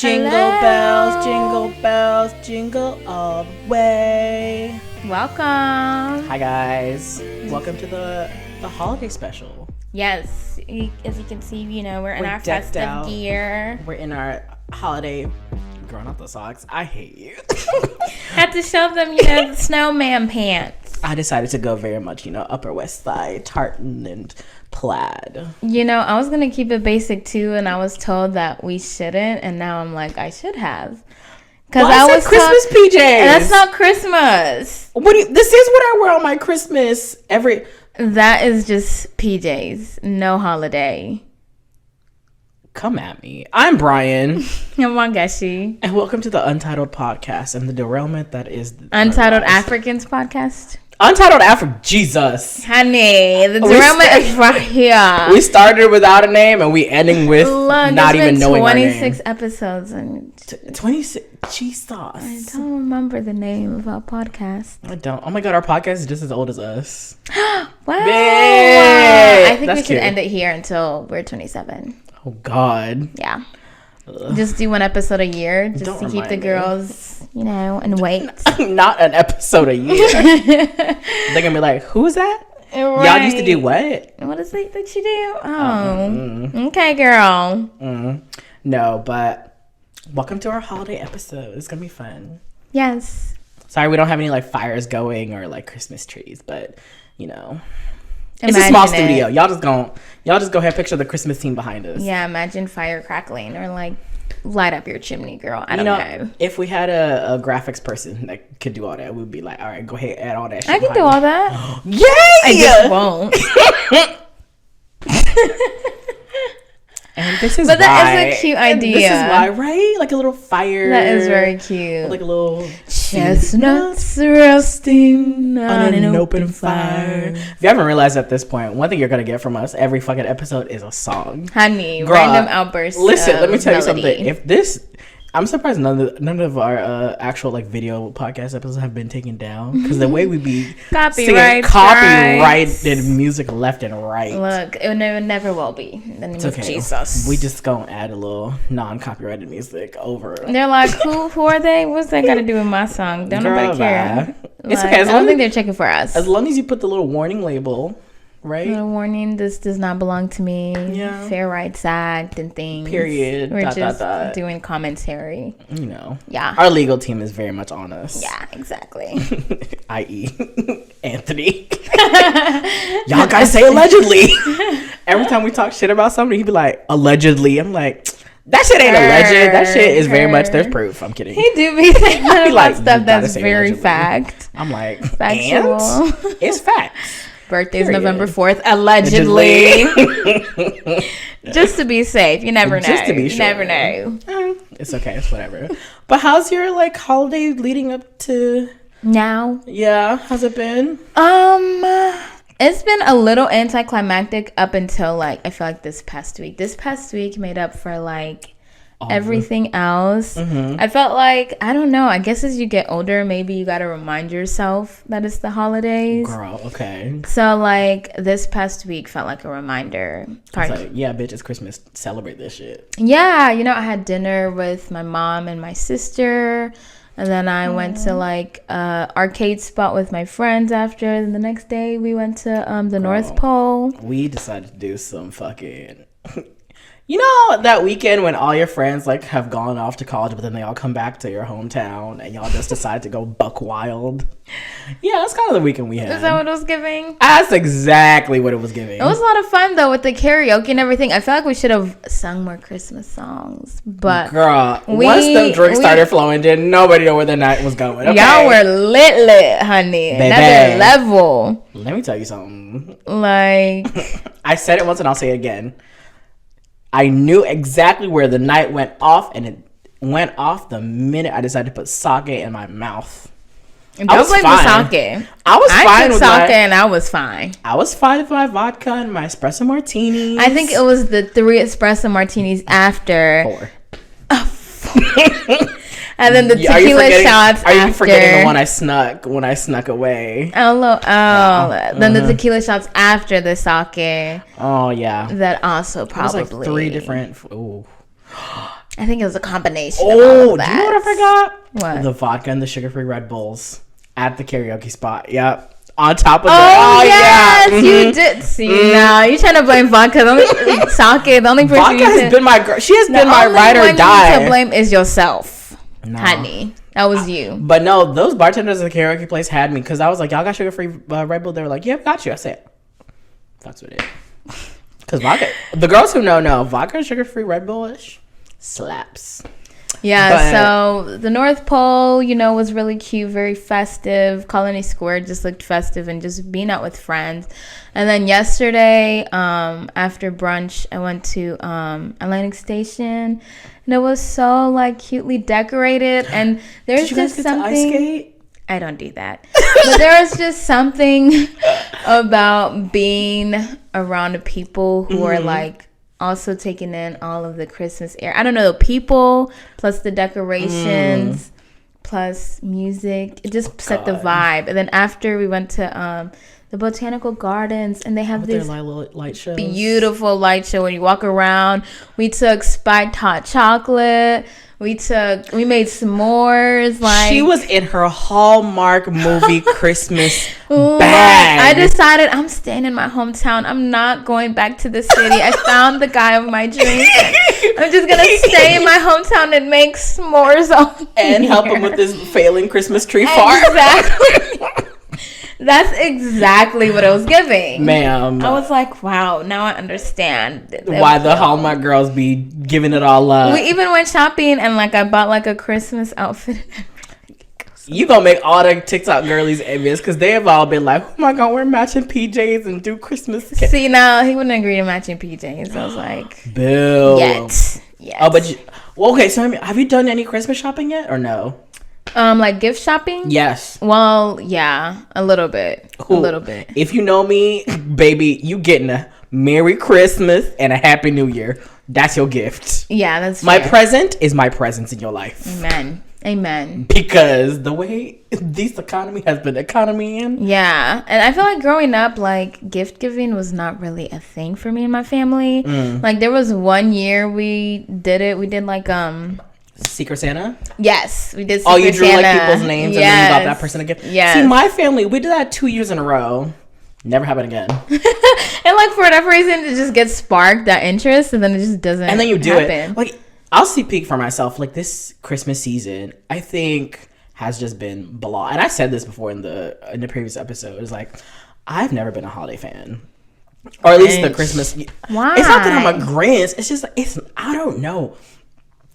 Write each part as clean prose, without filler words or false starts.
Jingle bells, jingle all the way. Welcome. Hi guys. Welcome to the holiday special. Yes, as you can see, we're in our decked festive out. gear. We're in our holiday. Girl, not the socks. I hate you. Had to show them, the snowman pants. I decided to go very much, Upper West Side, tartan and plaid. I was going to keep it basic too, and I was told that we shouldn't, and now I'm like, I should have. Because I was Christmas PJs. That's not Christmas. This is what I wear on my Christmas That is just PJs. No holiday. Come at me. I'm Brian. I'm Wangechi. And welcome to the Untitled podcast and the derailment that is Untitled Africans podcast. Untitled Africa. Jesus. Honey, the derailment is right here. We started without a name and we ending with not even knowing our name. 26 episodes. And 26. Jesus. I don't remember the name of our podcast. I don't. Oh my God, our podcast is just as old as us. Wow. Babe, I think that's we should cute. end it here until we're 27. Oh God. Yeah. Just do one episode a year just Don't to keep the remind me. girls, and wait. Not an episode a year. They're gonna be like, who's that? Right. Y'all used to do what? What is it that you do? Oh. Okay, girl. No, but welcome to our holiday episode. It's gonna be fun. Yes. Sorry, we don't have any fires going or Christmas trees, but it's a Imagine small it. studio. Y'all just go ahead, picture the Christmas team behind us. Yeah, imagine fire crackling or light up your chimney, girl. I don't know. If we had a graphics person that could do all that, we'd be like, all right, go ahead, add all that shit. I can do all that. Yay! I just won't. And this is But why. that is a cute idea. This is why, right? Like a little fire. That is very cute. Like a little chestnuts roasting on an open fire. If you haven't realized at this point, one thing you're gonna get from us every fucking episode is a song. Honey, Girl, random outbursts. Listen, let me tell you melody. something. If this, I'm surprised none of our actual video podcast episodes have been taken down, because the way we be singing copyrighted music left and right. Look, it never will be. In the name of Jesus. We just gonna add a little non-copyrighted music over. They're like, who are they? What's that got to do with my song? Don't nobody care. It's okay. I don't think they're checking for us. As long as you put the little warning label, right? Little warning, this does not belong to me. Yeah. Fair Rights Act and things. Period. We're just doing commentary. Yeah. Our legal team is very much on us. Yeah, exactly. I.e. Anthony. Y'all guys say allegedly. Every time we talk shit about somebody, he'd be like, allegedly. I'm like, that shit ain't alleged. That shit is very much, there's proof. I'm kidding. He do be saying about like, stuff that's very allegedly. fact. I'm like, Factual. and it's facts. Birthday's Period. November 4th, allegedly. Just to be safe. You never know. Just to be sure. You never know. It's okay. It's whatever. But how's your holiday leading up to Now? Yeah, how's it been? It's been a little anticlimactic up until I feel like this past week. This past week made up for everything else. I felt I don't know, I guess as you get older, maybe you gotta remind yourself that it's the holidays. Girl, okay. So this past week felt like a reminder. It's yeah, bitch, it's Christmas. Celebrate this shit. Yeah, I had dinner with my mom and my sister, and then I went to arcade spot with my friends after. And the next day we went to the North Pole. We decided to do some fucking that weekend when all your friends have gone off to college, but then they all come back to your hometown and y'all just decide to go buck wild. Yeah, that's kind of the weekend we had. Is that what it was giving? That's exactly what it was giving. It was a lot of fun though with the karaoke and everything. I feel like we should have sung more Christmas songs, but girl, once the drinks started flowing, didn't nobody know where the night was going. Okay. Y'all were lit, honey. Baby. Another level. Let me tell you something. I said it once and I'll say it again. I knew exactly where the night went off, and it went off the minute I decided to put sake in my mouth. Don't blame the sake. I was fine with sake and I was fine. I was fine with my vodka and my espresso martinis. I think it was the 3 espresso martinis after. 4. And then the tequila shots after. Are you forgetting the one I snuck when I snuck away? Then the tequila shots after the sake. Oh, yeah. That also probably. It was 3 different. Ooh. I think it was a combination. Oh, of all of do that. you know what I forgot? What? The vodka and the sugar-free Red Bulls at the karaoke spot. Yep. On top of yes, yeah. you did. See, now you're trying to blame vodka. The only sake. The only person Vodka has been my girl. She has been my ride or die. The only one you need to blame is yourself, honey. That was you. But no, those bartenders at the karaoke place had me because I was like, y'all got sugar-free Red Bull? They were like, yeah, got you. I said, fucks with it. Because vodka, the girls who know, vodka and sugar-free Red Bull-ish slaps. Yeah, so the North Pole, was really cute, very festive. Colony Square just looked festive and just being out with friends. And then yesterday, after brunch, I went to Atlantic Station, and it was so cutely decorated. And there's Did you guys just get something. To ice skate? I don't do that, but there was just something about being around people who are also taking in all of the Christmas air. I don't know, the people plus the decorations plus music. It just set the vibe. And then after we went to the botanical gardens, and they have these light shows. Beautiful light show when you walk around. We took spiked hot chocolate. We made s'mores. She was in her Hallmark movie Christmas bag. I decided I'm staying in my hometown. I'm not going back to the city. I found the guy of my dreams. I'm just gonna stay in my hometown and make s'mores and help him with his failing Christmas tree farm. Exactly. That's exactly what it was giving. Ma'am. I was like, wow, now I understand. Why the Hallmark girls be giving it all up. We even went shopping and I bought a Christmas outfit. You gonna make all the TikTok girlies envious because they have all been like, oh my God, we're matching PJs and do Christmas. See, now he wouldn't agree to matching PJs. I was like, Bill. Yet. Oh, but okay, so have you done any Christmas shopping yet or no? Gift shopping? Yes. Well, yeah, a little bit. Ooh. A little bit. If you know me, baby, you getting a Merry Christmas and a Happy New Year. That's your gift. Yeah, that's my fair. present is my presence in your life. Amen. Because the way this economy has been economying. Yeah, and I feel like growing up, gift giving was not really a thing for me and my family. There was one year we did it. We did Secret Santa? Yes, we did Secret you drew Santa. People's names and then you got that person a gift? Yes. See, my family, we did that 2 years in a row. Never happened again. And for whatever reason, it just gets sparked, that interest, and then it just doesn't And then you do happen. it. I'll speak for myself. This Christmas season, I think, has just been blah. And I said this before in the previous episode. It's I've never been a holiday fan. Or at least the Christmas. Why? It's not that I'm a Grinch. It's just, I don't know.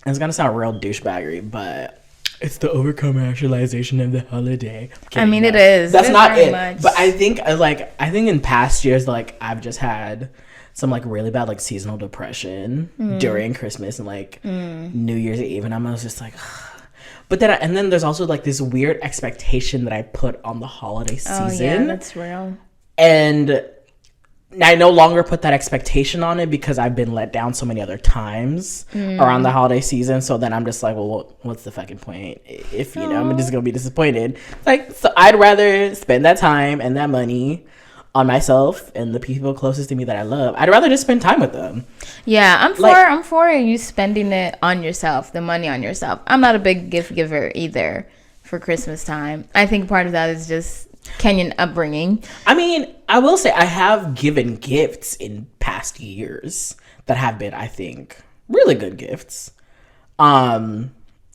It's gonna sound real douchebaggery, but it's the over-commercialization of the holiday. I mean, it is. That's not it. Much. But I think in past years, I've just had some really bad seasonal depression during Christmas and New Year's Eve, and I'm just ugh. But then there's also this weird expectation that I put on the holiday season. Oh yeah, that's real. And I no longer put that expectation on it because I've been let down so many other times around the holiday season. So then I'm just well, what's the fucking point? If, I'm just going to be disappointed. So I'd rather spend that time and that money on myself and the people closest to me that I love. I'd rather just spend time with them. Yeah, I'm for you spending it on yourself, the money on yourself. I'm not a big gift giver either for Christmas time. I think part of that is just Kenyan upbringing. I mean, I will say I have given gifts in past years that have been, I think, really good gifts. It's not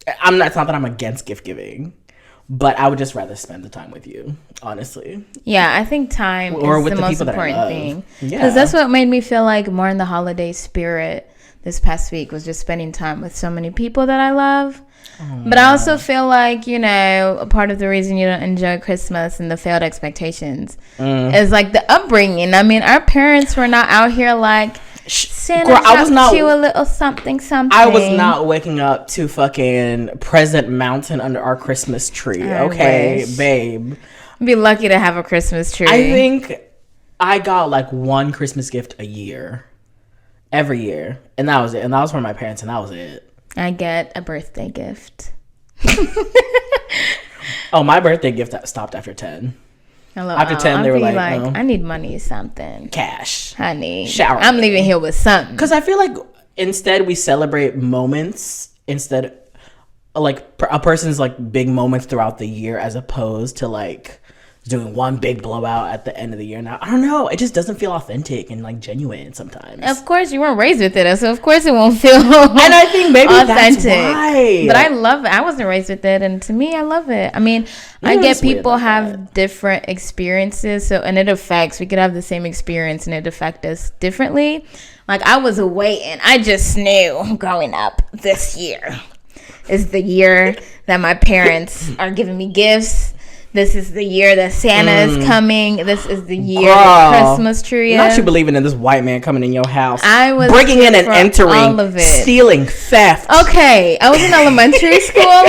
that I'm against gift giving, but I would just rather spend the time with you, honestly. Yeah, I think time is the most important thing. Because that's what made me feel more in the holiday spirit this past week, was just spending time with so many people that I love. But I also feel a part of the reason you don't enjoy Christmas and the failed expectations is the upbringing. I mean, our parents were not out here Santa dropped you a little something. I was not waking up to fucking Present Mountain under our Christmas tree. Okay, babe. I'd be lucky to have a Christmas tree. I think I got one Christmas gift a year. Every year. And that was it. And that was from my parents, and that was it. I get a birthday gift. Oh, my birthday gift stopped after 10. After 10, they were no. I need money, something. Cash. Honey. Shower. I'm leaving here with something. Because I feel instead we celebrate moments instead, like a person's like big moments throughout the year, as opposed to like doing one big blowout at the end of the year. Now, I don't know. It just doesn't feel authentic and like genuine sometimes. Of course, you weren't raised with it, so of course it won't feel and I think maybe authentic. That's why. But I love it. I wasn't raised with it, and to me, I love it. I mean, I get people have different experiences, so and it affects. We could have the same experience, and it affect us differently. Like I was waiting. I just knew growing up this year is the year that my parents are giving me gifts. This is the year that Santa is coming. This is the year the Christmas tree is. Not you believing in this white man coming in your house. I was breaking in and entering, all of it. Stealing, theft. Okay, I was in elementary school.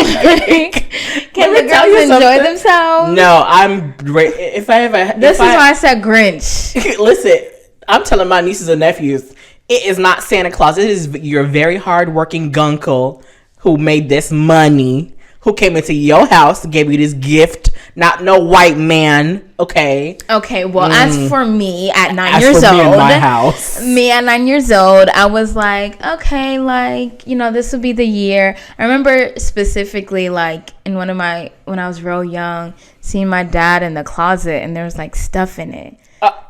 Can the girls enjoy themselves? No, I'm great. This is why I said Grinch. Listen, I'm telling my nieces and nephews, it is not Santa Claus. It is your very hardworking gunkle who made this money, who came into your house, gave you this gift. Not no white man, okay? Okay, well, as for me at 9 years old, in my house. Me at 9 years old, I was like, okay, like, you know, this will be the year. I remember specifically, like, when I was real young, seeing my dad in the closet, and there was, like, stuff in it.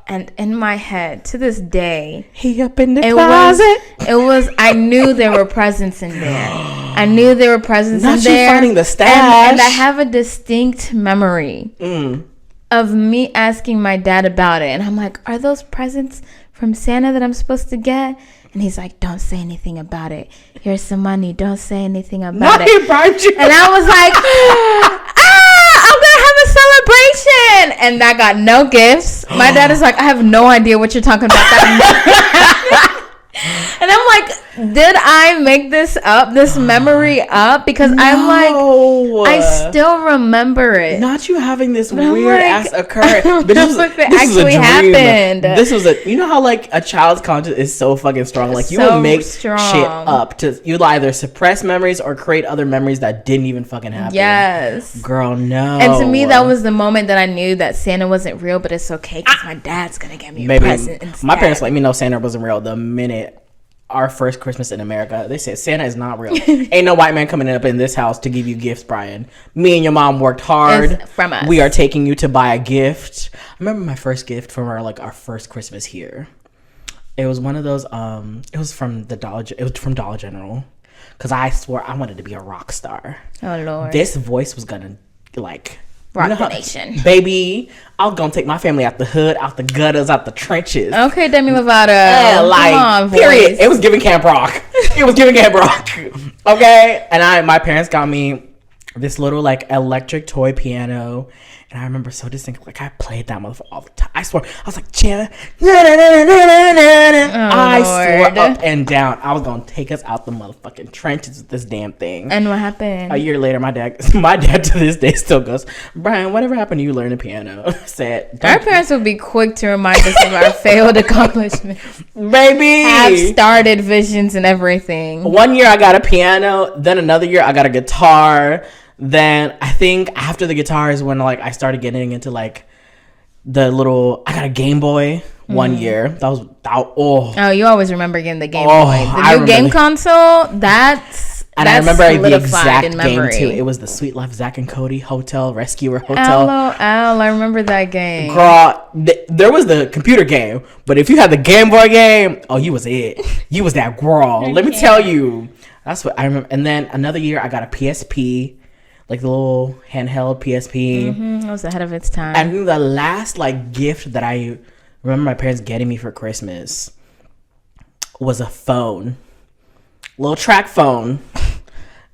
And in my head, to this day, he up in the closet. I knew there were presents in there. I knew there were presents Not in there. Not you finding the stash. And I have a distinct memory of me asking my dad about it. And I'm like, are those presents from Santa that I'm supposed to get? And he's like, don't say anything about it. Here's some money. Don't say anything about it. And I was like, I'm going to have a celebration. And I got no gifts. My dad is like, I have no idea what you're talking about. And I'm like, did I make this memory up? Because I'm like, I still remember it. Not you having this weird ass occurrence. But this actually happened. This was you know how like a child's conscience is so fucking strong. Like you would make shit up you'd either suppress memories or create other memories that didn't even fucking happen. Yes. Girl, no. And to me, that was the moment that I knew that Santa wasn't real, but it's okay because my dad's going to get me a present instead. My parents let me know Santa wasn't real the minute our first Christmas in America. They said Santa is not real. Ain't no white man coming up in this house to give you gifts, Brian. Me and your mom worked hard. It's from us. We are taking you to buy a gift. I remember my first gift from our first Christmas here. It was one of those it was from Dollar General, because I swore I wanted to be a rock star. Oh Lord. This voice was gonna like rock the nation. Baby, I was gonna take my family out the hood, out the gutters, out the trenches. Okay, Demi Lovato. Like, come on, period. It was giving Camp Rock. It was giving Camp Rock. Okay? And my parents got me this little, like, electric toy piano. And I remember so distinctly, like, I played that motherfucker all the time. I swear, I was like, I swore up and down, I was gonna take us out the motherfucking trenches with this damn thing. And what happened? A year later, my dad to this day still goes, Brian, whatever happened to you learning piano? Our parents would be quick to remind us of our failed accomplishments. Baby! Have started visions and everything. One year I got a piano, then another year I got a guitar. Then I think after the guitar is when like I started getting into like I got a Game Boy one year. Oh, you always remember getting the Game Boy. The new game console, that's I remember the exact game too. It was the Sweet Life Zack and Cody Hotel Rescuer Hotel. LOL, I remember that game. Girl, there was the computer game, but if you had the Game Boy game, oh, you was it. You was that girl. Let me tell you. That's what I remember. And then another year I got a PSP. Like the little handheld PSP. It was ahead of its time. And the last like gift that I remember my parents getting me for Christmas was a phone. Little track phone.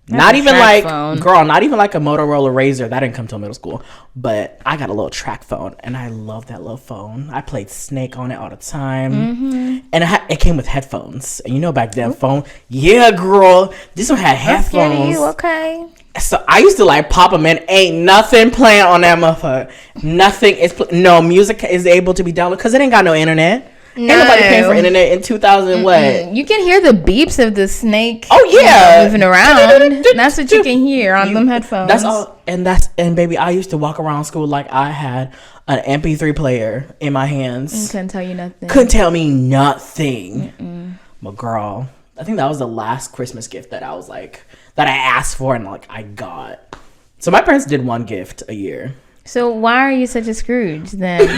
Not even like a Motorola Razr. That didn't come till middle school. But I got a little track phone, and I love that little phone. I played Snake on it all the time. And it came with headphones. And you know back then, phone, yeah, girl, this one had headphones. Okay. So I used to like pop them in. Ain't nothing playing on that motherfucker. Nothing is no music is able to be downloaded because it ain't got no internet. No. Ain't nobody paying for internet in 2000. What? You can hear the beeps of the snake. Oh yeah, moving around. That's what you can hear on them headphones. That's all. And baby, I used to walk around school like I had an MP3 player in my hands. Couldn't tell you nothing. Couldn't tell me nothing. But girl, I think that was the last Christmas gift that I was like, that I asked for and like I got. So my parents did one gift a year. So why are you such a Scrooge then?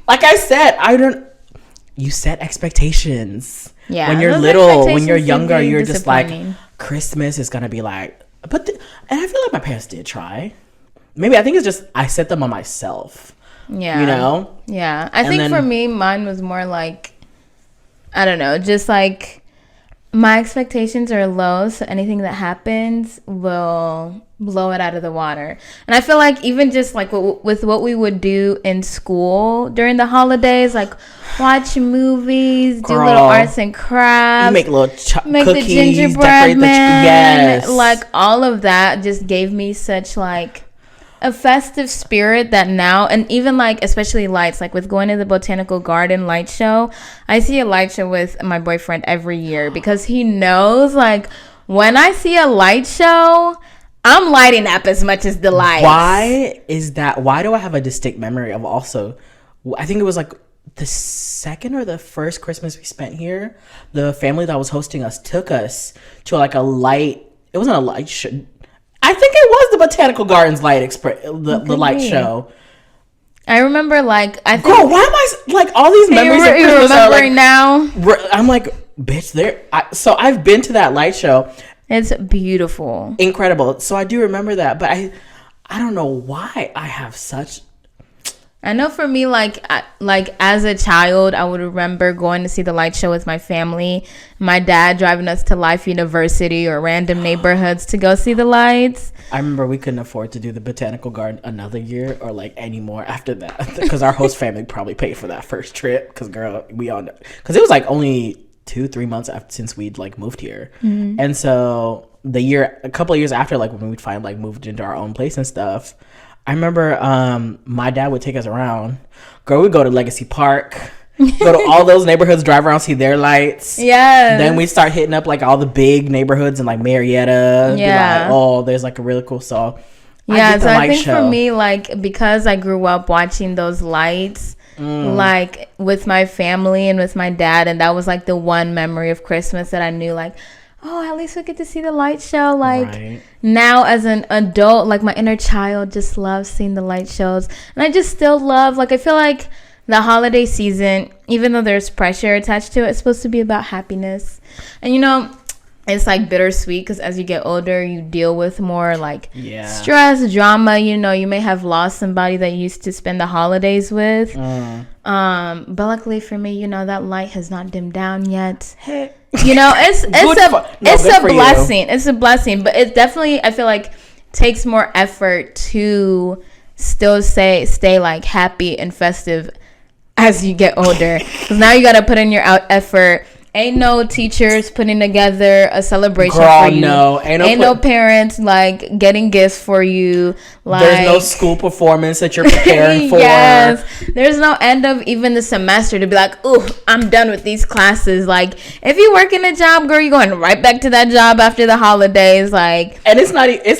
Like I said, you set expectations. Yeah. When you're little, when you're younger, you're just like, Christmas is going to be like, and I feel like my parents did try. Maybe I think it's just, I set them on myself. Yeah. You know? Yeah. I think for me, mine was more like, I don't know, just like my expectations are low, so anything that happens will blow it out of the water. And I feel like even just like with what we would do in school during the holidays, like watch movies, do little arts and crafts, you make little make cookies, the gingerbread man, yes, like all of that just gave me such like a festive spirit that now, and even like especially lights, like with going to the botanical garden light show, I see a light show with my boyfriend every year because he knows like when I see a light show, I'm lighting up as much as the lights. Why is that? Why do I have a distinct memory of also, I think it was like the second or the first Christmas we spent here, the family that was hosting us took us to like a light, it wasn't a light show, I think it was the Botanical Gardens light the light show. I remember like I think, girl, why am I like all these memories of Christmas are like, now? I'm like, bitch, so I've been to that light show. It's beautiful, incredible. So I do remember that, but I don't know why I have such. I know for me, like as a child, I would remember going to see the light show with my family. My dad driving us to Life University or random neighborhoods to go see the lights. I remember we couldn't afford to do the Botanical Garden another year or like anymore after that because our host family probably paid for that first trip. Because girl, we all know, because it was like only 2-3 months since we'd like moved here, and so a couple of years after, like when we'd finally like moved into our own place and stuff. I remember my dad would take us around. Girl, we'd go to Legacy Park, go to all those neighborhoods, drive around, see their lights. Yeah. Then we'd start hitting up like all the big neighborhoods in like Marietta. Yeah. Be like, oh, there's like a really cool song. Yeah, so I think for me, like because I grew up watching those lights, like with my family and with my dad, and that was like the one memory of Christmas that I knew like, oh, at least we get to see the light show. Like now as an adult, like my inner child just loves seeing the light shows. And I just still love, like I feel like the holiday season, even though there's pressure attached to it, it's supposed to be about happiness. And you know, it's like bittersweet because as you get older, you deal with more like stress, drama. You know, you may have lost somebody that you used to spend the holidays with. But luckily for me, you know, that light has not dimmed down yet. You know, it's a blessing. It's a blessing, but it definitely, I feel like, takes more effort to still stay like happy and festive as you get older. Because now you got to put in your effort. Ain't no teachers putting together a celebration for you. No. Ain't no parents like getting gifts for you. Like, there's no school performance that you're preparing for. Yes. There's no end of even the semester to be like, ooh, I'm done with these classes. Like, if you work in a job, girl, you're going right back to that job after the holidays. Like, and it's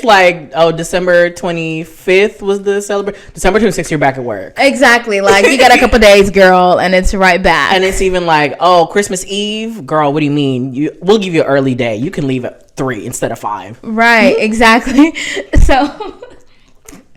like, oh, December 25th was the celebration. December 26th, you're back at work. Exactly. Like, you got a couple days, girl, and it's right back. And it's even like, oh, Christmas Eve, girl, what do you mean? We'll give you an early day. You can leave at 3 instead of 5. Right. Exactly. So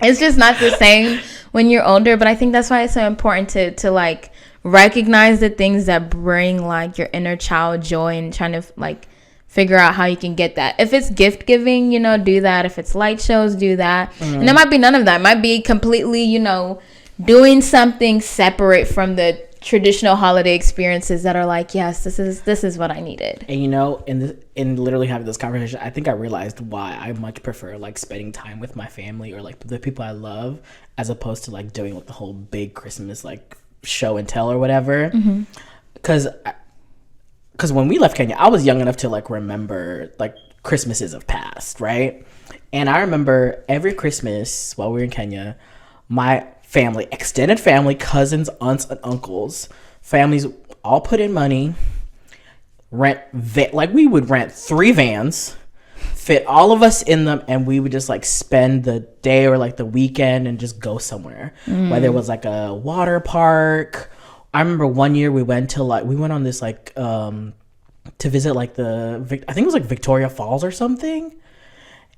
it's just not the same when you're older, but I think that's why it's so important to like recognize the things that bring like your inner child joy and trying to like figure out how you can get that. If it's gift giving, you know, do that. If it's light shows, do that. And there might be none of that. It might be completely, you know, doing something separate from the traditional holiday experiences that are like, yes, this is what I needed. And you know, in literally having this conversation, I think I realized why I much prefer like spending time with my family or like the people I love as opposed to like doing like the whole big Christmas like show and tell or whatever. Because when we left Kenya, I was young enough to like remember like Christmases of past, right? And I remember every Christmas while we were in Kenya, my family, extended family, cousins, aunts, and uncles, families all put in money, like we would rent 3 vans, fit all of us in them, and we would just like spend the day or like the weekend and just go somewhere. Whether it was like a water park. I remember one year we went on this like to visit like I think it was like Victoria Falls or something,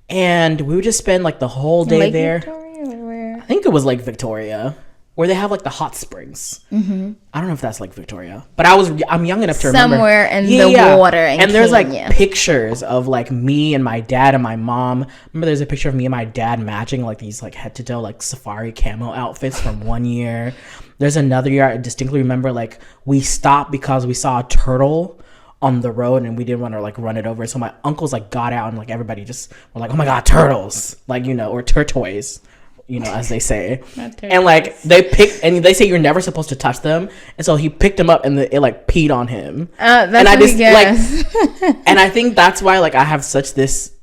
and we would just spend like the whole day there. Victoria, or where? I think it was Lake Victoria, where they have like the hot springs. I don't know if that's Lake Victoria, but I'm young enough to remember Somewhere in the water in there's Kenya. like pictures of like me and my dad and my mom. Remember, there's a picture of me and my dad matching like these like head to toe like safari camo outfits from one year. There's another year I distinctly remember like we stopped because we saw a turtle on the road and we didn't want to like run it over. So my uncles like got out and like everybody just were like, oh my God, turtles, like, you know, or turtoise, you know, as they say. And like they say you're never supposed to touch them. And so he picked them up and it like peed on him. That's and I just like, and I think that's why like I have such this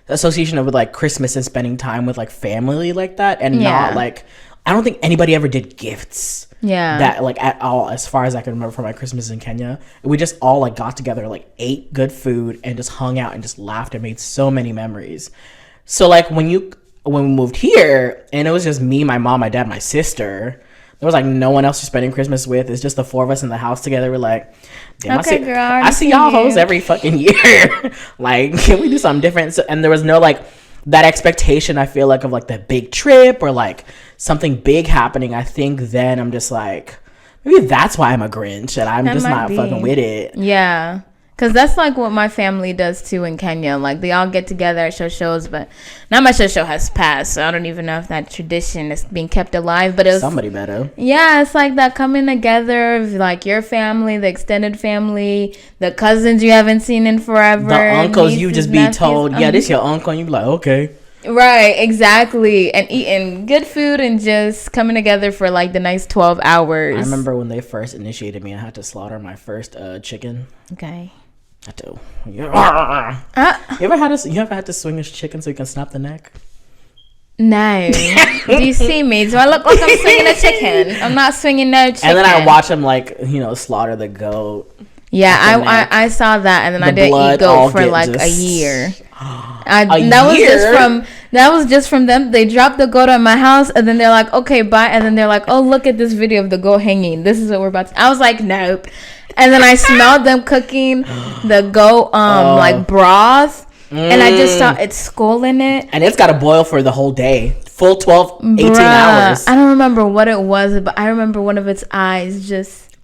association with like Christmas and spending time with like family like that, and not like, I don't think anybody ever did gifts. That like at all, as far as I can remember from my Christmas in Kenya. We just all like got together, like ate good food and just hung out and just laughed and made so many memories. So like when we moved here and it was just me, my mom, my dad, my sister, there was like no one else you're spending Christmas with. It's just the four of us in the house together. We're like, damn, okay, I see y'all hoes every fucking year. Like, can we do something different? So, and there was no like that expectation, I feel like, of like the big trip or like something big happening. I think then I'm just like, maybe that's why I'm a Grinch and I'm just not fucking with it. Yeah. Because that's like what my family does too in Kenya. Like they all get together at shows, but now my show has passed, so I don't even know if that tradition is being kept alive. But it was somebody better. Yeah, it's like that coming together of like your family, the extended family, the cousins you haven't seen in forever, the uncles you just be nephews, told, yeah, this your uncle, and you be like, okay. Right, exactly. And eating good food and just coming together for like the nice 12 hours. I remember when they first initiated me, I had to slaughter my first chicken. Okay. I do. You ever had to swing a chicken so you can snap the neck? No. Do you see me? Do I look like I'm swinging a chicken? I'm not swinging no chicken. And then I watch them like, you know, slaughter the goat. Yeah, I saw that, and then I didn't eat goat for like a year. That was just from them. They dropped the goat at my house, and then they're like, okay, bye. And then they're like, oh, look at this video of the goat hanging. This is what we're about to. I was like, nope. And then I smelled them cooking the goat like broth, and I just saw its skull in it. And it's got to boil for the whole day. Full 12, 18 hours. I don't remember what it was, but I remember one of its eyes just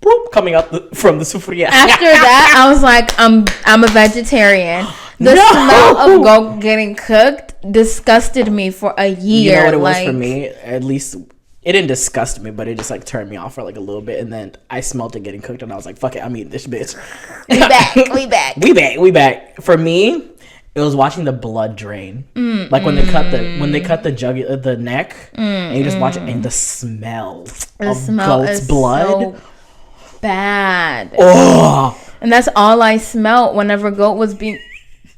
bloop, coming out from the sufria. After that, I was like, I'm a vegetarian. The smell of goat getting cooked disgusted me for a year. You know what it was for me? At least it didn't disgust me, but it just like turned me off for like a little bit, and then I smelled it getting cooked, and I was like, "Fuck it, I'm eating this bitch." We back. For me, it was watching the blood drain, like when they cut the neck, and you just watch it, and the smell of goat's blood, so bad. Oh, and that's all I smelled whenever goat was being.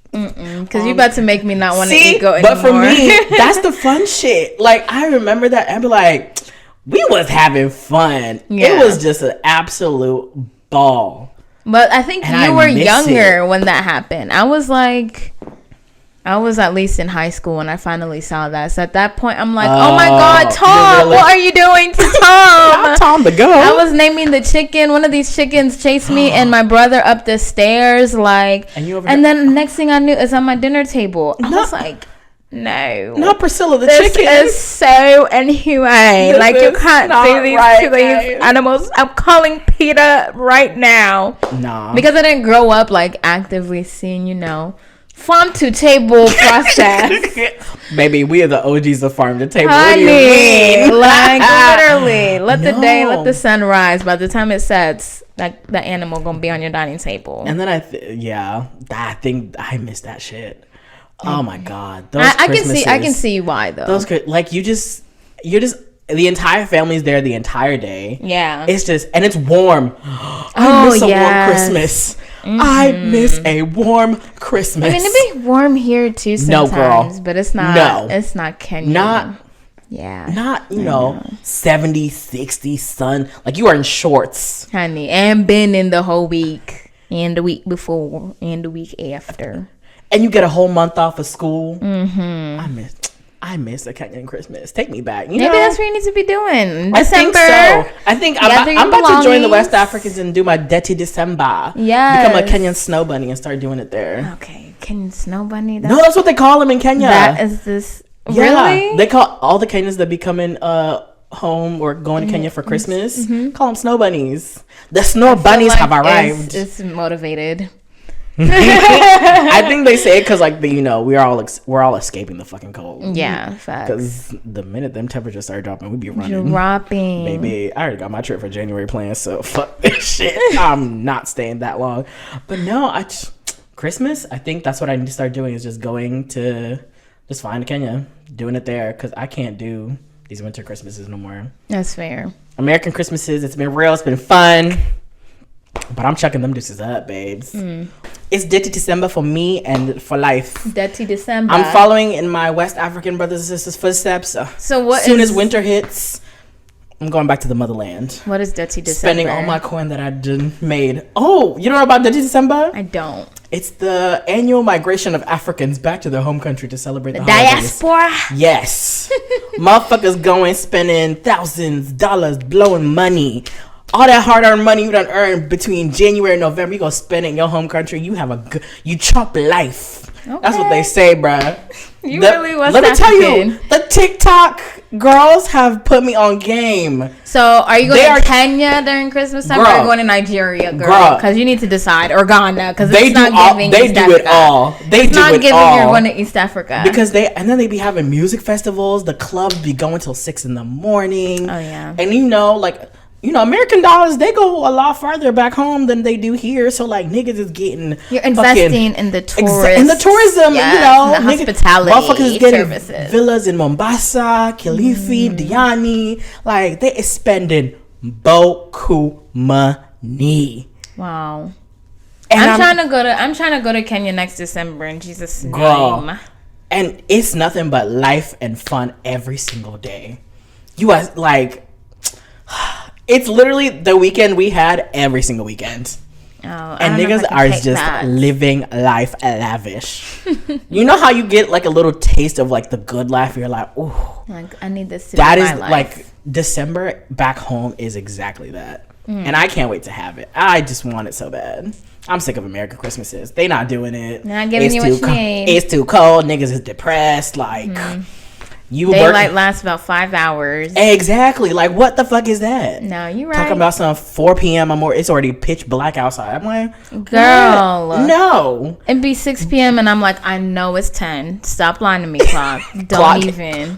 Because you about to make me not want to eat goat anymore. But for me, that's the fun shit. Like, I remember that and be like, we was having fun. Yeah. It was just an absolute ball. But I think you were younger when that happened. I was at least in high school when I finally saw that. So at that point, I'm like, oh my God, Tom, what are you doing to Tom? Tom the goat. I was naming the chicken. One of these chickens chased me and my brother up the stairs. Like, and then the next thing I knew is on my dinner table. I was like, no. Not Priscilla the chicken. This is so inhumane. Like, you can't do these to these animals. I'm calling PETA right now. Nah. Because I didn't grow up, like, actively seeing, farm to table process. Baby, we are the OGs of farm to table. Honey, what do you mean? Like, literally, let the sun rise. By the time it sets, like, the animal gonna be on your dining table. And then I think I missed that shit. Oh my God, those I can see why though. Those like you're just the entire family's there the entire day. Yeah, it's just, and it's warm. I miss a warm Christmas. I miss a warm Christmas. I mean, it be warm here too sometimes, no, girl. But it's not. No, it's not Kenya. Not 70, 60 sun. Like, you are in shorts, honey, and been in the whole week and the week before and the week after. And you get a whole month off of school. Mm-hmm. I I miss a Kenyan Christmas. Take me back. Maybe that's what you need to be doing. I think so. I think I'm about to join the West Africans Africans and do my Deti December. Yeah. Become a Kenyan snow bunny and start doing it there. Okay. Kenyan snow bunny? No, that's what they call them in Kenya. That is this... Yeah. Really? They call all the Kenyans that be coming home or going to Kenya for Christmas, call them snow bunnies. The snow bunnies have arrived. It's motivated. I think they say it because like we're all escaping the fucking cold. Yeah, facts. Because the minute them temperatures start dropping, we be running. Dropping. Baby, I already got my trip for January planned, so fuck this shit. I'm not staying that long. But no, Christmas, I think that's what I need to start doing is just going to just flying to Kenya, doing it there because I can't do these winter Christmases no more. That's fair. American Christmases, it's been real, it's been fun. But I'm chucking them deuces up, babes. It's Dirty December for me and for life. Dirty December. I'm following in my West African brothers and sisters' footsteps. So what? As soon as winter hits, I'm going back to the motherland. What is Dirty December? Spending all my coin that I made. Oh, you know about Dirty December? I don't. It's the annual migration of Africans back to their home country to celebrate the diaspora. Holidays. Yes. Motherfuckers going, spending thousands of dollars, blowing money. All that hard-earned money you done earned between January and November, you go spend it in your home country. You chop life. Okay. That's what they say, bruh. Let me tell you, the TikTok girls have put me on game. So, are you going to Kenya during Christmas time, or are you going to Nigeria, girl? Because you need to decide, or Ghana, because it's not giving East Africa. They do it all. It's not giving you're going to East Africa. Because then they be having music festivals. The clubs be going till 6 a.m. Oh yeah. And American dollars, they go a lot farther back home than they do here. So, like, niggas is getting... You're investing in the tourism. In the tourism, the hospitality motherfuckers is getting services. Villas in Mombasa, Kilifi, Diani. Like, they is spending boku money. Wow. And I'm trying to go to Kenya next December in Jesus' name. And it's nothing but life and fun every single day. You are, like... It's literally the weekend we had every single weekend. And niggas are just living life lavish. You know how you get like a little taste of like the good life? You're like, ooh. Like, I need this to be my life. Like December back home is exactly that. And I can't wait to have it. I just want it so bad. I'm sick of American Christmases. They not doing it. Not giving you what you need. It's too cold. Niggas is depressed. Like... Daylight lasts about 5 hours. Exactly. Like, what the fuck is that? No, you're right. Talking about some 4 p.m. It's already pitch black outside. I'm like, girl, what? No. It'd be 6 p.m. and I'm like, I know it's 10. Stop lying to me, clock.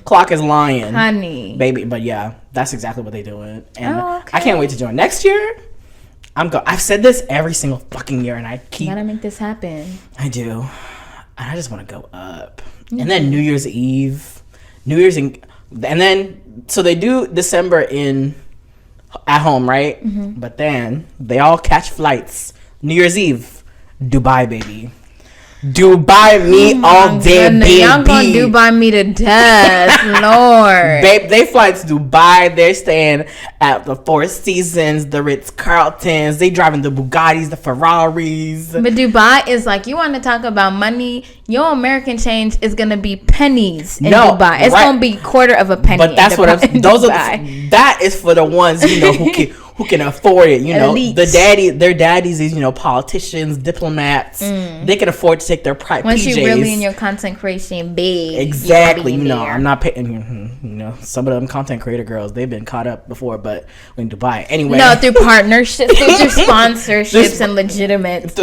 Clock is lying, honey, baby. But yeah, that's exactly what they doing, and I can't wait to join next year. I've said this every single fucking year, and I gotta make this happen. I do, and I just want to go up, and then New Year's Eve. And then so they do December at home, right? But then they all catch flights New Year's Eve, Dubai, baby. Dubai me all day, baby. Y'all gonna Dubai me to death, Lord. Babe, they fly to Dubai. They're staying at the Four Seasons, the Ritz-Carltons. They driving the Bugattis, the Ferraris. But Dubai is like, you want to talk about money? Your American change is gonna be pennies in Dubai. It's gonna be quarter of a penny. But that's what that is for the ones who can afford it, Elites. Their daddies is, politicians, diplomats. They can afford to take their Once PJs. you're really in your content creation, big. Exactly. I'm not paying, some of them content creator girls, they've been caught up before, but in Dubai. Anyway. No, through partnerships, through sponsorships and legitimate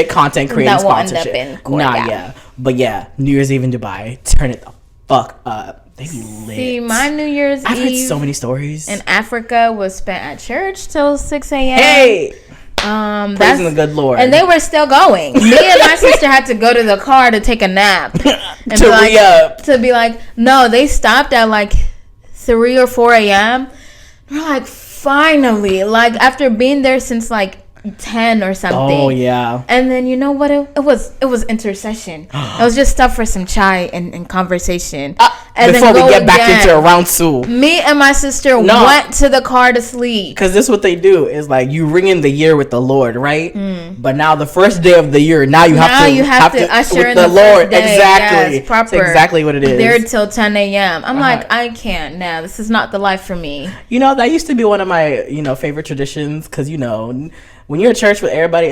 content creating that will sponsorship. End up in court, yeah. But yeah, New Year's Eve in Dubai, turn it the fuck up. They be lit. See, my New Year's Eve. I've heard so many stories. In Africa was spent at church till 6 a.m. Hey! Praising the good Lord. And they were still going. Me and my sister had to go to the car to take a nap. And to re-up. To be like, no, they stopped at like 3 or 4 a.m. We're like, finally. Like, after being there since like 10 or something. Oh yeah. And then you know what it was intercession. It was just stuff for some chai and conversation. And before we then get back into round 2. Me and my sister went to the car to sleep. Because this is what they do is like you ring in the year with the Lord, right? But now the first day of the year, now you have to usher in the Lord. Exactly. Yes, proper. That's exactly what it is. There till 10 a.m. I'm like, I can't now. This is not the life for me. You know, that used to be one of my, favorite traditions. Because, when you're in church with everybody,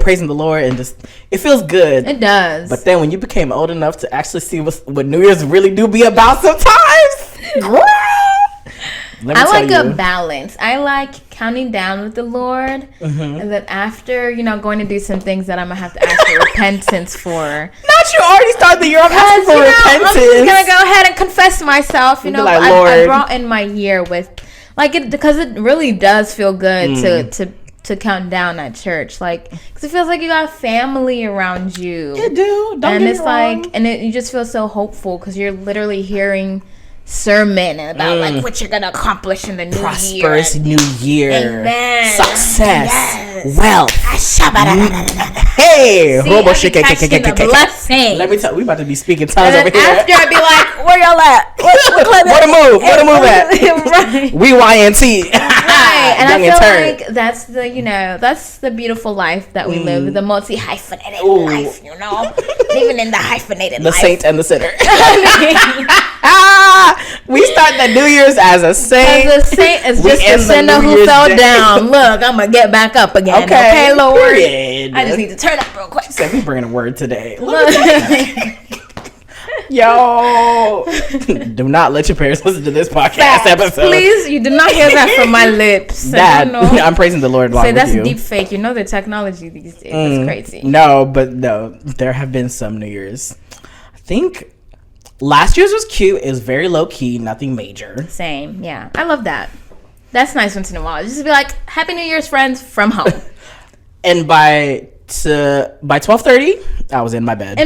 praising the Lord, and just, it feels good. It does. But then when you became old enough to actually see what New Year's really do be about sometimes, I like a balance. I like counting down with the Lord, and then after, going to do some things that I'm gonna have to ask for repentance for. Not you already started the year off asking for repentance. I'm just gonna go ahead and confess myself. Like, I brought in my year with, because it really does feel good to count down at church, because it feels like you got family around you. You do. Don't and get it's me wrong. you just feel so hopeful because you're literally hearing sermon about what you're gonna accomplish in the new prosperous year. New Year. Amen. Success. Yes. Wealth. Hey, hobo shit. Let me tell you, we about to be speaking tongues over here. After I'd be like, where y'all at? What a move at? Right. We YNT. Right. And I feel like that's the beautiful life that we live, the multi-hyphenated life, living in the hyphenated the life. saint and the sinner. We start the New Year's as a saint. As a saint, it's just a sinner who fell down. Look, I'm gonna get back up again. Okay, Lord. Period. I just need to turn up real quick. She said we bringing a word today. Yo, do not let your parents listen to this podcast episode. Please, you do not hear that from my lips. I'm praising the Lord. Say that's deep fake. The technology these days is crazy. No, there have been some New Year's. I think last year's was cute. It was very low key, nothing major. Same, yeah. I love that. That's nice once in a while. Just to be like, Happy New Year's, friends, from home. And by 12:30, I was in my bed.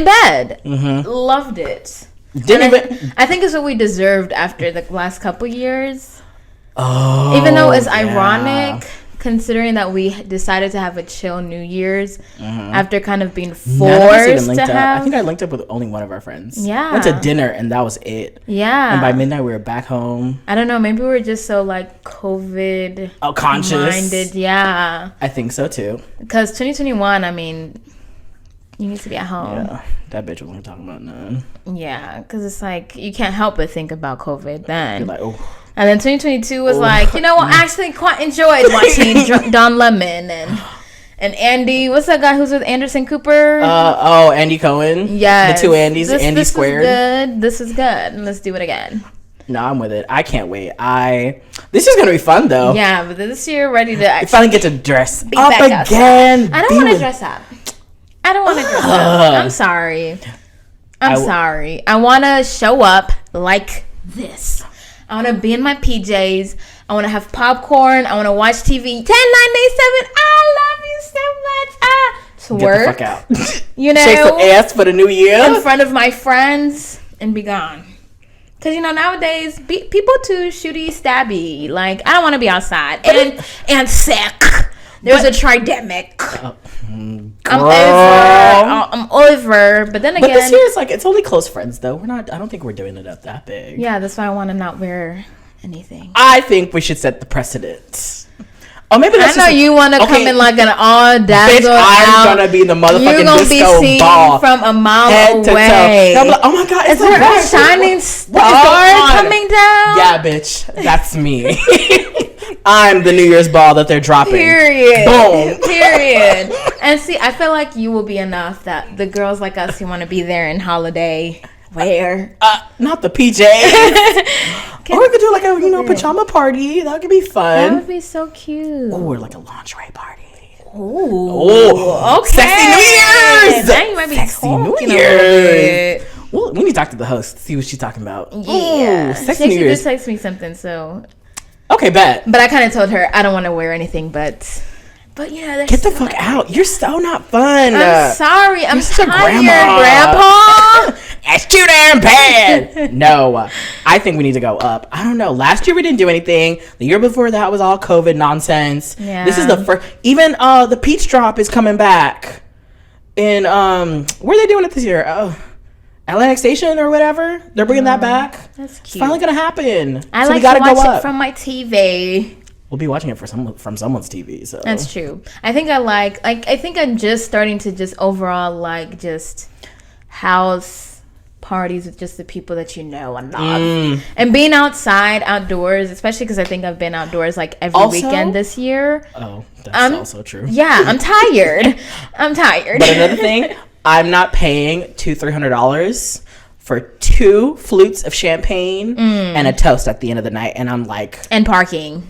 Loved it. I think it's what we deserved after the last couple years. Oh, even though it's ironic, considering that we decided to have a chill New Year's after kind of being forced to have. I think I linked up with only one of our friends. Yeah. Went to dinner and that was it. Yeah. And by midnight we were back home. I don't know. Maybe we were just so COVID conscious. Minded. Yeah. I think so too. Because 2021, I mean, you need to be at home. Yeah. That bitch wasn't talking about none. Yeah. Because it's like, you can't help but think about COVID then. You're like, oh. And then 2022 was I actually quite enjoyed watching Don Lemon and Andy. What's that guy who's with Anderson Cooper? Andy Cohen. Yes. The two Andys. Andy squared. This is good. Let's do it again. No, I'm with it. I can't wait. This is gonna be fun though. Yeah, but this year ready to actually finally get to dress up again. Outside. I don't want to dress up. I'm sorry. I'm sorry. I want to show up like this. I want to be in my PJs. I want to have popcorn. I want to watch TV. 10, 9, 8, 7. I love you so much. Get the fuck out. Shake some ass for the new year. In front of my friends and be gone. Because, nowadays, people too shooty, stabby. Like, I don't want to be outside. And sick. There's a tridemic. I'm over. But then again. But this year it's only close friends though. I don't think we're doing it up that big. Yeah, that's why I want to not wear anything. I think we should set the precedent. Or maybe you want to come in like an all dazzle. I'm gonna be in the motherfucking disco ball from a mile away. I'm like, oh my god, is there a shining star coming down? Yeah, bitch, that's me. I'm the New Year's ball that they're dropping. Period. Boom. Period. And see, I feel like you will be enough that the girls like us who want to be there in holiday wear. Not the PJs. Or we could do like a pajama party. That could be fun. That would be so cute. Or like a lingerie party. Oh, okay. Sexy New Year's. Now you might be Sexy New Year's. Well, we need to talk to the host, see what she's talking about. Yeah. Sexy New Year's. She just text me something, so. Okay, bet. But I kind of told her I don't want to wear anything, but yeah, get the fuck out. You're so not fun. I'm sorry. I'm tired, Grandpa. That's cute and bad. No, I think we need to go up. I don't know. Last year we didn't do anything. The year before that was all COVID nonsense. Yeah. This is the first. Even the Peach Drop is coming back. In where are they doing it this year? Atlantic Station or whatever. They're bringing that back. That's cute. It's finally gonna happen. I so like we gotta to watch go it up. from my TV. We'll be watching it from someone's TV. So That's true. I think I think I'm just starting to just overall like just house parties with just the people that you know and love. And being outdoors, especially because I think I've been outdoors like every weekend this year. Oh, that's also true. Yeah, I'm tired. But another thing, I'm not paying $200-$300 for 2 flutes of champagne and a toast at the end of the night, and I'm like, and parking.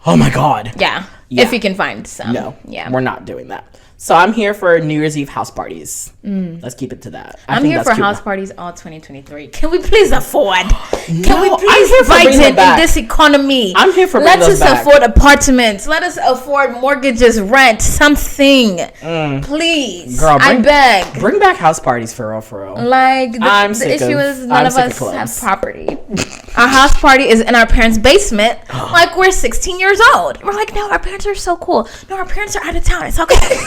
Oh my god. Yeah. If you can find some. No. Yeah. We're not doing that. So I'm here for New Year's Eve house parties. Let's keep it to that. I'm here for house parties all 2023. Can we please afford? Can we I'm please here for fight bringing it it back. in this economy? I'm here for Let bringing us those back. afford apartments. Let us afford mortgages, rent, something. Please. Girl, I beg. Bring back house parties for real. Like, I'm the sick issue of- is none I'm of sick of us clubs. have property. Our house party is in our parents' basement. Like, we're 16 years old. We're like, no, our parents are so cool. No, our parents are out of town. It's okay.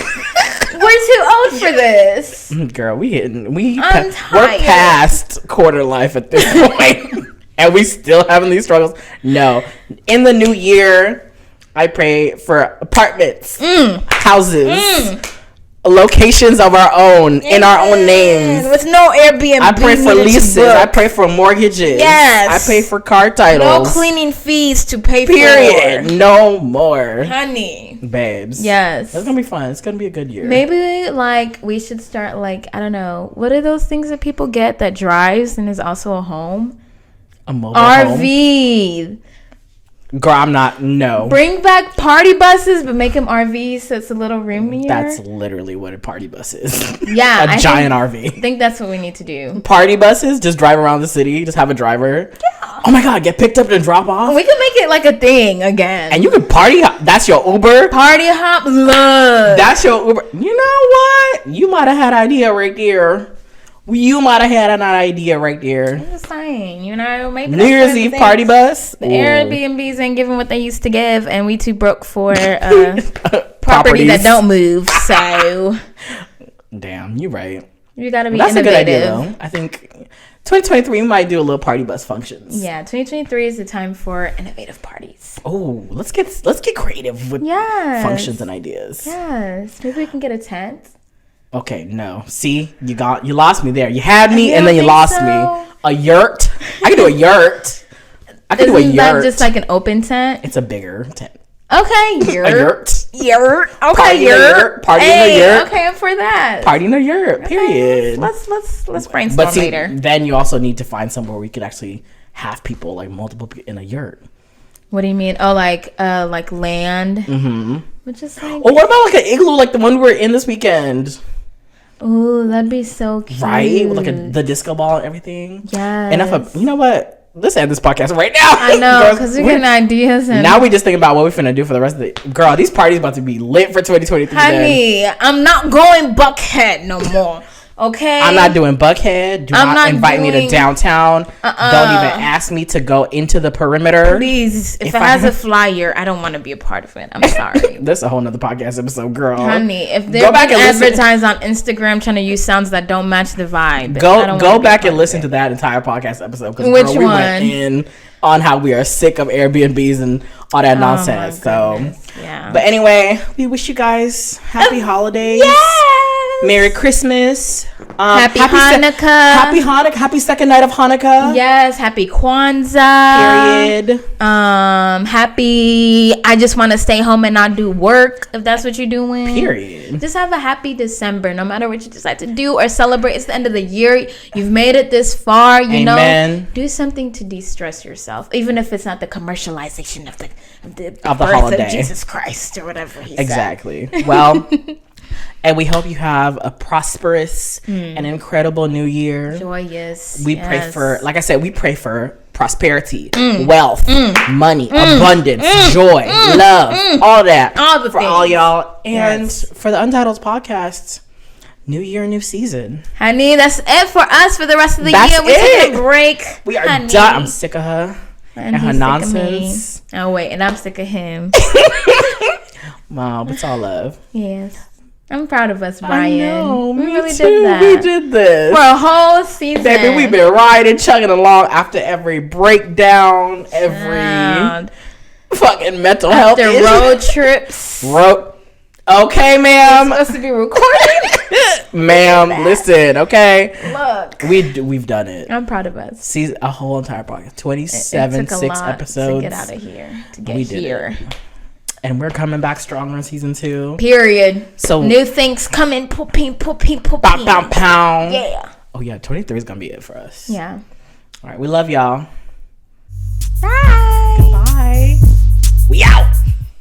We're too old for this. Girl, I'm we're tired. past quarter life at this point. And we still having these struggles. No. In the new year, I pray for apartments, houses, locations of our own, in our own names. With no Airbnb. I pray for needed to leases. book. I pray for mortgages. Yes. I pay for car titles. No cleaning fees to pay Period. for. No more. Honey. Babes. Yes. That's going to be fun. It's going to be a good year. Maybe, like, we should start, like, I don't know. What are those things that people get that drives and is also a home? A mobile home. RV. Girl, I'm not. No. Bring back party buses, but make them RVs so it's a little roomier. That's literally what a party bus is. Yeah. A giant RV. I think that's what we need to do. Party buses, just drive around the city, just have a driver. Yeah. Oh my god, get picked up and drop off. We can make it like a thing again. And you can party. That's your Uber. Party hop love. That's your Uber. You know what? You might have had an idea right there. You might have had an idea right there. I'm just saying, you know, maybe New Year's Eve party bus. The Airbnbs ain't giving what they used to give, and we too broke for property that don't move. So, damn, you're right. You gotta be That's innovative. a good idea, though. I think 2023 we might do a little party bus functions. Yeah, 2023 is the time for innovative parties. Oh, let's get creative with functions and ideas. Yes, maybe we can get a tent. Okay, no. See, you lost me there. You had me and then you lost me. A yurt. I can do a yurt. I can do a yurt. Isn't that just like an open tent? It's a bigger tent. Okay, yurt. A yurt. Yurt. Okay, Party yurt. Party in a yurt. Okay, I'm for that. Party in a yurt. Period. Let's brainstorm But see, later. then you also need to find somewhere we could actually have people, like multiple people in a yurt. What do you mean? Oh, like land. Mm-hmm. Which is like. Or what about like an igloo, like the one we were in this weekend? Ooh, that'd be so cute. Right? With like the disco ball and everything. Yes. Enough of, you know what? Let's end this podcast right now. I know, because we're getting ideas. And now we just think about what we're finna do for the rest of the... Girl, these parties about to be lit for 2023. Honey, I'm not going Buckhead no more. Okay? I'm not doing Buckhead. Do not invite me to downtown. Don't even ask me to go into the perimeter. Please, if it has a flyer, I don't want to be a part of it. I'm sorry. That's a whole nother podcast episode, girl. Honey, if they're advertised on Instagram trying to use sounds that don't match the vibe, go back and listen to that entire podcast episode. Which girl, we went in on how we are sick of Airbnbs and all that nonsense. So, yeah. But anyway, we wish you guys happy holidays. Merry Christmas. Happy Hanukkah. Happy second night of Hanukkah. Yes. Happy Kwanzaa. Period. Happy. I just want to stay home and not do work. If that's what you're doing. Period. Just have a happy December. No matter what you decide to do or celebrate. It's the end of the year. You've made it this far. You know. Do something to de-stress yourself, even if it's not the commercialization of the birth holiday of Jesus Christ or whatever he said. Exactly. Well. And we hope you have a prosperous and incredible new year. Joyous. We pray for, like I said, we pray for prosperity, wealth, money, abundance, joy, love, all that. All the for things. all y'all. And for the Untitled podcast, new year, new season. Honey, that's it for us for the rest of the year. We're taking a break. We are done. I'm sick of her and her nonsense. Oh, wait. And I'm sick of him. Mom, it's all love. Yes. I'm proud of us, Brian. I know, we me really too. did that. We did this for a whole season. Baby, we've been riding, chugging along after every breakdown, every fucking mental health after issue. road trips. Okay, ma'am. It's supposed to be recorded. Ma'am, listen, okay? Look. We've done it. I'm proud of us. See, a whole entire podcast. 27, it took a 6 lot episodes. to get out of here. To get We did here. it. And we're coming back stronger in season 2. Period. So new things coming. Pooping. Pow. Yeah. Oh, yeah, 23 is going to be it for us. Yeah. All right, we love y'all.